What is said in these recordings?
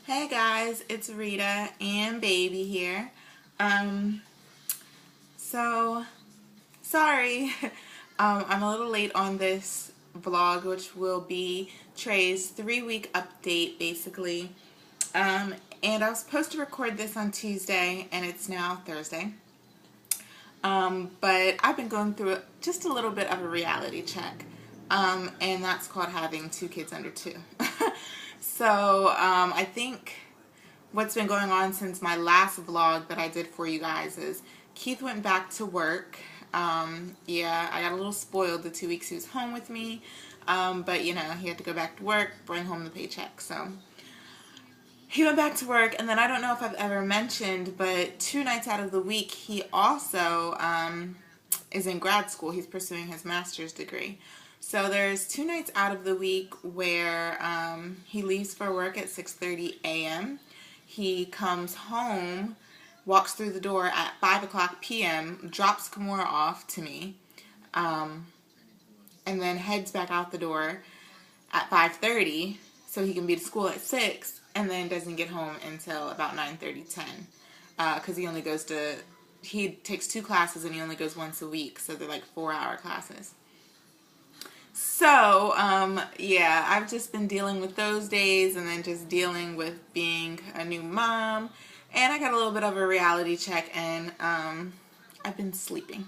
Hey guys, it's Rita and baby here. Um, so sorry, I'm a little late on this vlog, which will be Trey's 3-week update basically. And I was supposed to record this on Tuesday and it's now Thursday. But I've been going through just a little bit of a reality check. And that's called having 2 kids under 2. So I think what's been going on since my last vlog that I did for you guys is Keith went back to work. Yeah, I got a little spoiled the 2 weeks he was home with me. But you know, he had to go back to work, bring home the paycheck. So he went back to work, and then I don't know if I've ever mentioned, but 2 nights out of the week he also is in grad school. He's pursuing his master's degree. So there's 2 nights out of the week where he leaves for work at 6:30 a.m. He comes home, walks through the door at 5 o'clock p.m., drops Kimura off to me, and then heads back out the door at 5:30 so he can be at school at 6, and then doesn't get home until about 9:30, 10. Because he takes 2 classes and he only goes once a week, so they're like 4-hour classes. So, yeah, I've just been dealing with those days and then just dealing with being a new mom. And I got a little bit of a reality check, and I've been sleeping.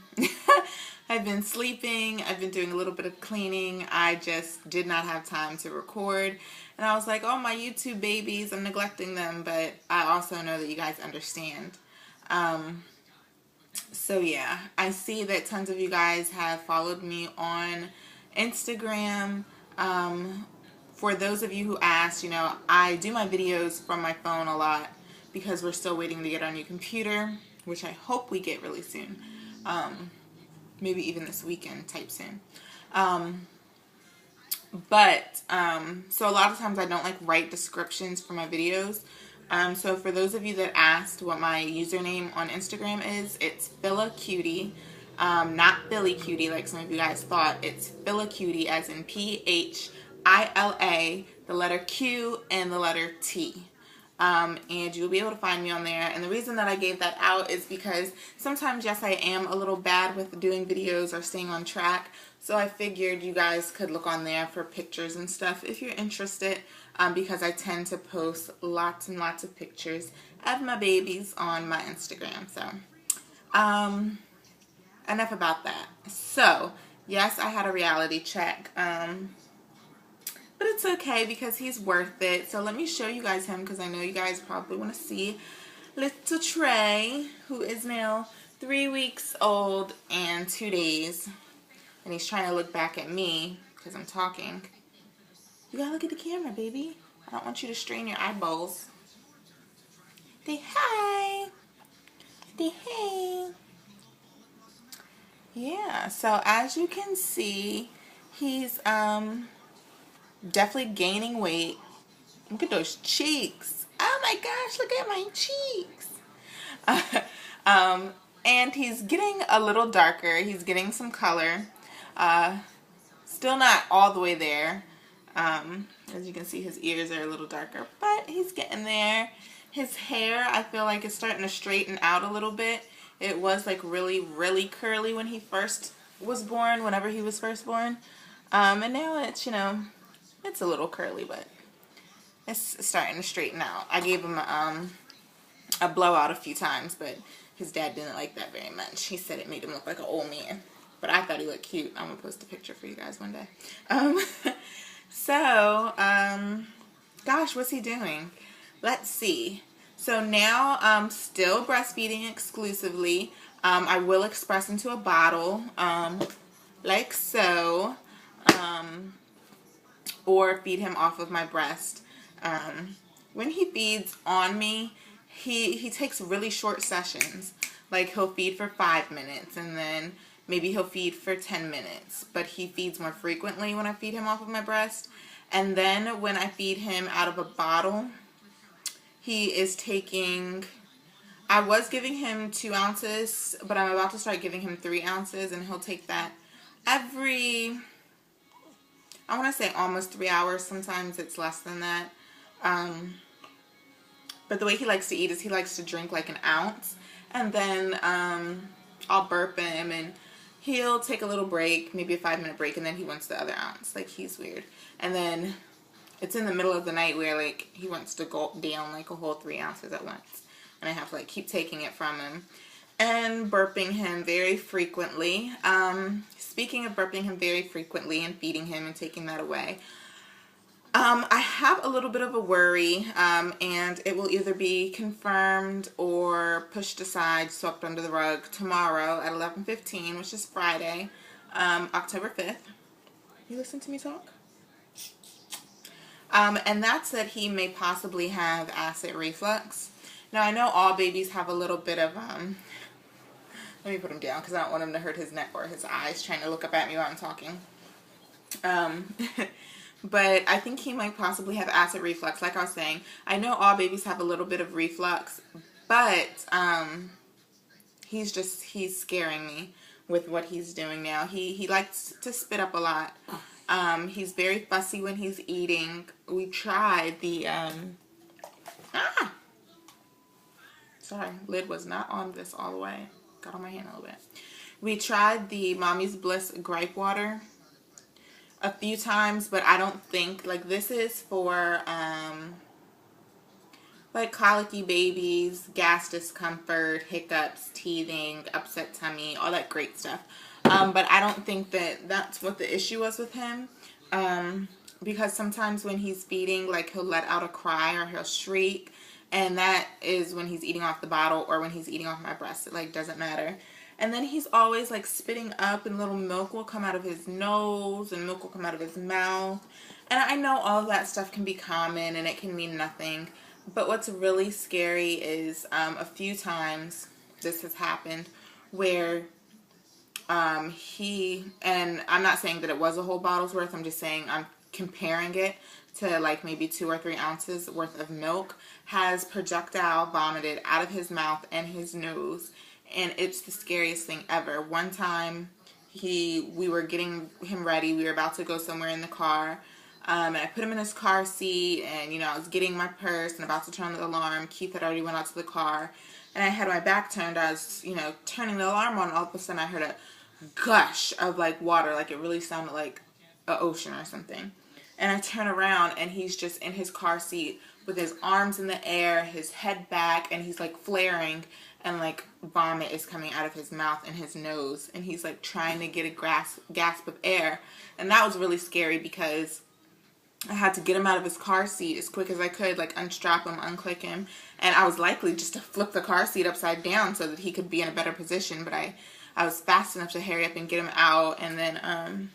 I've been sleeping. I've been doing a little bit of cleaning. I just did not have time to record. And I was like, oh, my YouTube babies, I'm neglecting them. But I also know that you guys understand. So, yeah, I see that tons of you guys have followed me on Instagram. For those of you who asked, you know, I do my videos from my phone a lot because we're still waiting to get our new computer, which I hope we get really soon. Maybe even this weekend type soon. So a lot of times I don't like write descriptions for my videos. So for those of you that asked what my username on Instagram is, it's PhilaCutie. Not Billy Cutie like some of you guys thought. It's PhilaCutie, as in Phila, the letter Q, and the letter T. And you'll be able to find me on there. And the reason that I gave that out is because sometimes, yes, I am a little bad with doing videos or staying on track. So I figured you guys could look on there for pictures and stuff if you're interested, because I tend to post lots and lots of pictures of my babies on my Instagram. So, enough about that. So, yes, I had a reality check, but it's okay because he's worth it. So let me show you guys him, because I know you guys probably want to see little Trey, who is now 3 weeks old and 2 days. And he's trying to look back at me because I'm talking. You gotta look at the camera, baby. I don't want you to strain your eyeballs. Say hi. Say hey. Yeah, so as you can see, he's definitely gaining weight. Look at those cheeks. Oh my gosh, look at my cheeks. And he's getting a little darker. He's getting some color. Still not all the way there. As you can see, his ears are a little darker, but he's getting there. His hair, I feel like, is starting to straighten out a little bit. It was like really, really curly when he first was born, whenever he was first born. And now it's, you know, it's a little curly, but it's starting to straighten out. I gave him a blowout a few times, but his dad didn't like that very much. He said it made him look like an old man. But I thought he looked cute. I'm going to post a picture for you guys one day. Gosh, what's he doing? Let's see. So now I'm still breastfeeding exclusively. I will express into a bottle, like so, or feed him off of my breast. When he feeds on me, he takes really short sessions. Like, he'll feed for 5 minutes, and then maybe he'll feed for 10 minutes. But he feeds more frequently when I feed him off of my breast. And then when I feed him out of a bottle, he is taking, I was giving him 2 ounces, but I'm about to start giving him 3 ounces, and he'll take that every, I want to say almost 3 hours. Sometimes it's less than that. But the way he likes to eat is he likes to drink like an ounce, and then I'll burp him, and he'll take a little break, maybe a 5-minute break, and then he wants the other ounce. Like, he's weird. And then it's in the middle of the night where, like, he wants to gulp down like a whole 3 ounces at once, and I have to like keep taking it from him and burping him very frequently. Speaking of burping him very frequently and feeding him and taking that away, I have a little bit of a worry, and it will either be confirmed or pushed aside, swept under the rug tomorrow at 11:15, which is Friday, October 5th. You listen to me talk? And that's that he may possibly have acid reflux. Now, I know all babies have a little bit of, let me put him down because I don't want him to hurt his neck or his eyes trying to look up at me while I'm talking. But I think he might possibly have acid reflux. Like I was saying, I know all babies have a little bit of reflux, but he's scaring me with what he's doing now. He likes to spit up a lot. He's very fussy when he's eating. We tried the, sorry, lid was not on this all the way. Got on my hand a little bit. We tried the Mommy's Bliss gripe water a few times, but I don't think, like, this is for, like, colicky babies, gas discomfort, hiccups, teething, upset tummy, all that great stuff. But I don't think that that's what the issue was with him, because sometimes when he's feeding, like, he'll let out a cry or he'll shriek, and that is when he's eating off the bottle or when he's eating off my breast. It, like, doesn't matter. And then he's always, like, spitting up, and little milk will come out of his nose, and milk will come out of his mouth. And I know all of that stuff can be common, and it can mean nothing. But what's really scary is a few times this has happened where and I'm not saying that it was a whole bottle's worth, I'm just saying I'm comparing it to, like, maybe 2 or 3 ounces worth of milk, has projectile vomited out of his mouth and his nose. And it's the scariest thing ever. One time, we were getting him ready. We were about to go somewhere in the car. And I put him in his car seat, and, you know, I was getting my purse and about to turn the alarm. Keith had already went out to the car. And I had my back turned. I was, you know, turning the alarm on. All of a sudden, I heard a gush of, like, water. Like, it really sounded like an ocean or something. And I turn around, and he's just in his car seat with his arms in the air, his head back, and he's, like, flaring. And, like, vomit is coming out of his mouth and his nose. And he's, like, trying to get a gasp of air. And that was really scary because I had to get him out of his car seat as quick as I could, like, unstrap him, unclick him. And I was likely just to flip the car seat upside down so that he could be in a better position. But I was fast enough to hurry up and get him out. And then,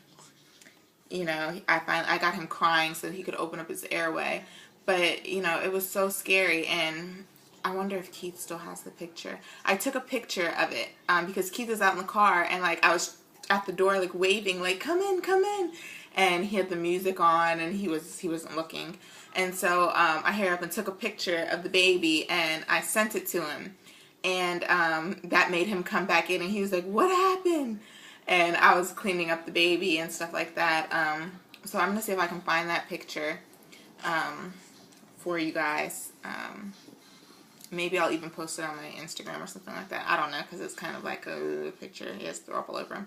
you know, I got him crying so that he could open up his airway. But, you know, it was so scary. And I wonder if Keith still has the picture. I took a picture of it because Keith was out in the car, and, like, I was at the door, like, waving, like, come in, come in. And he had the music on, and he wasn't looking. And so I hurried up and took a picture of the baby, and I sent it to him. And that made him come back in, and he was like, what happened? And I was cleaning up the baby and stuff like that. So I'm going to see if I can find that picture for you guys. Maybe I'll even post it on my Instagram or something like that. I don't know, because it's kind of like a picture. He has throw up all over him.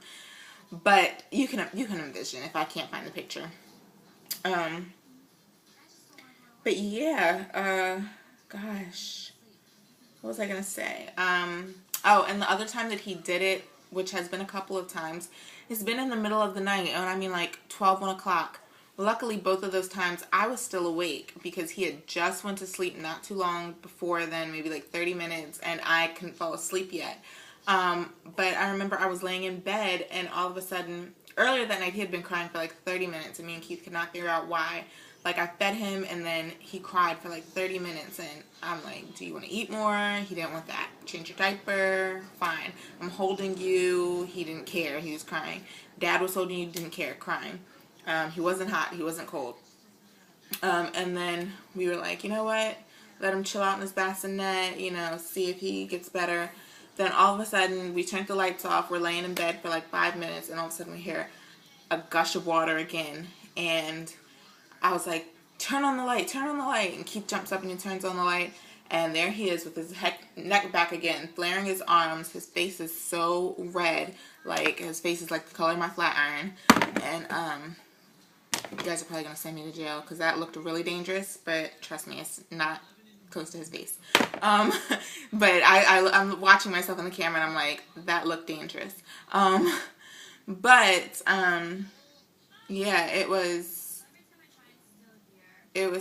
But you can envision if I can't find the picture. But yeah, gosh, what was I gonna say? Oh, and the other time that he did it, which has been a couple of times, it's been in the middle of the night, and I mean like 12, 1 o'clock. Luckily, both of those times, I was still awake because he had just went to sleep not too long before then, maybe like 30 minutes, and I couldn't fall asleep yet. But I remember I was laying in bed, and all of a sudden, earlier that night, he had been crying for like 30 minutes, and me and Keith could not figure out why. Like, I fed him, and then he cried for like 30 minutes, and I'm like, do you want to eat more? He didn't want that. Change your diaper? Fine. I'm holding you. He didn't care. He was crying. Dad was holding you. Didn't care. Crying. He wasn't hot. He wasn't cold. And then we were like, you know what? Let him chill out in his bassinet, you know, see if he gets better. Then all of a sudden, we turned the lights off. We're laying in bed for like 5 minutes, and all of a sudden we hear a gush of water again. And I was like, turn on the light, turn on the light. And Keith jumps up and he turns on the light. And there he is with his neck back again, flaring his arms. His face is so red, like his face is like the color of my flat iron. And you guys are probably gonna send me to jail because that looked really dangerous. But trust me, it's not close to his face. But I'm watching myself in the camera and I'm like, that looked dangerous. Yeah, it was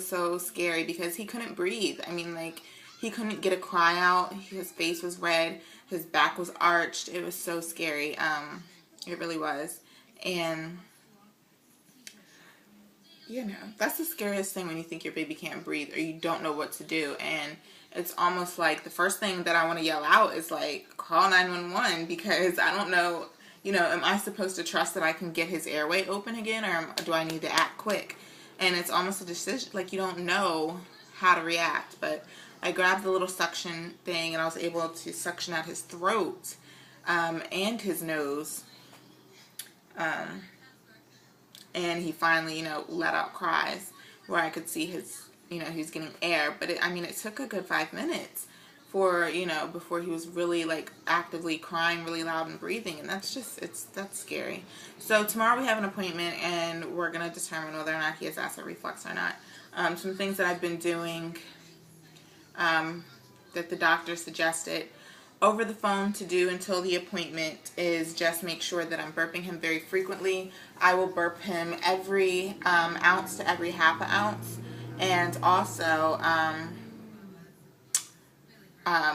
so scary because he couldn't breathe. I mean, like, he couldn't get a cry out. His face was red. His back was arched. It was so scary. It really was. And, you know, that's the scariest thing when you think your baby can't breathe or you don't know what to do. And it's almost like the first thing that I want to yell out is, like, call 911 because I don't know, you know, am I supposed to trust that I can get his airway open again or do I need to act quick? And it's almost a decision, like, you don't know how to react. But I grabbed the little suction thing and I was able to suction out his throat and his nose. And he finally, you know, let out cries where I could see his, you know, he was getting air. But I mean, it took a good 5 minutes for, you know, before he was really, like, actively crying really loud and breathing. And that's just, that's scary. So tomorrow we have an appointment and we're going to determine whether or not he has acid reflux or not. Some things that I've been doing that the doctor suggested over the phone to do until the appointment is just make sure that I'm burping him very frequently. I will burp him every ounce to every half an ounce. And also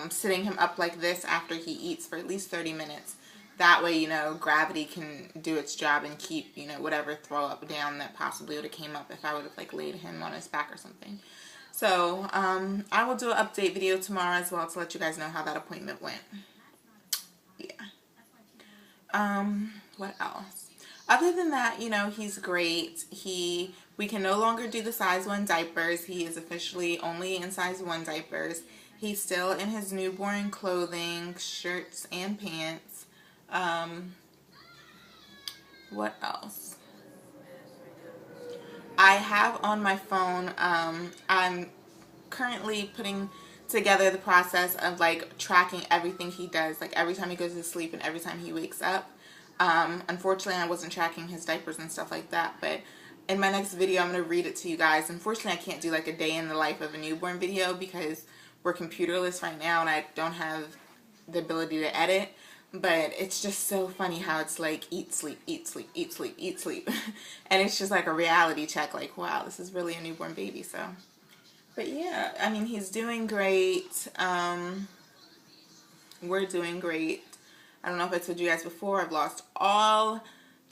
sitting him up like this after he eats for at least 30 minutes. That way, you know, gravity can do its job and keep, you know, whatever throw up down that possibly would have came up if I would have, like, laid him on his back or something. So, I will do an update video tomorrow as well to let you guys know how that appointment went. Yeah. What else? Other than that, you know, he's great. We can no longer do the size 1 diapers. He is officially only in size 1 diapers. He's still in his newborn clothing, shirts and pants. What else? I have on my phone, I'm currently putting together the process of, like, tracking everything he does, like every time he goes to sleep and every time he wakes up. Unfortunately, I wasn't tracking his diapers and stuff like that, but in my next video, I'm going to read it to you guys. Unfortunately, I can't do, like, a day in the life of a newborn video because we're computerless right now and I don't have the ability to edit. But it's just so funny how it's like eat, sleep, eat, sleep, eat, sleep, eat, sleep. And it's just like a reality check, like, wow, this is really a newborn baby. So, but yeah, I mean, he's doing great. We're doing great. I don't know if I told you guys before, I've lost all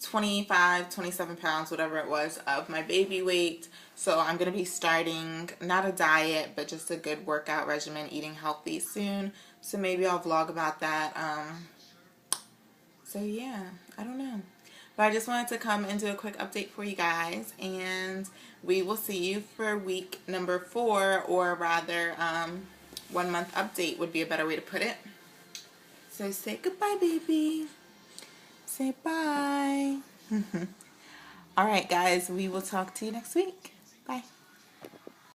25, 27 pounds, whatever it was, of my baby weight. So I'm going to be starting, not a diet, but just a good workout regimen, eating healthy soon. So maybe I'll vlog about that. So yeah, I don't know. But I just wanted to come and do a quick update for you guys. And we will see you for week number 4, or rather 1 month update would be a better way to put it. So say goodbye, baby. Say bye. All right, guys, we will talk to you next week. Bye.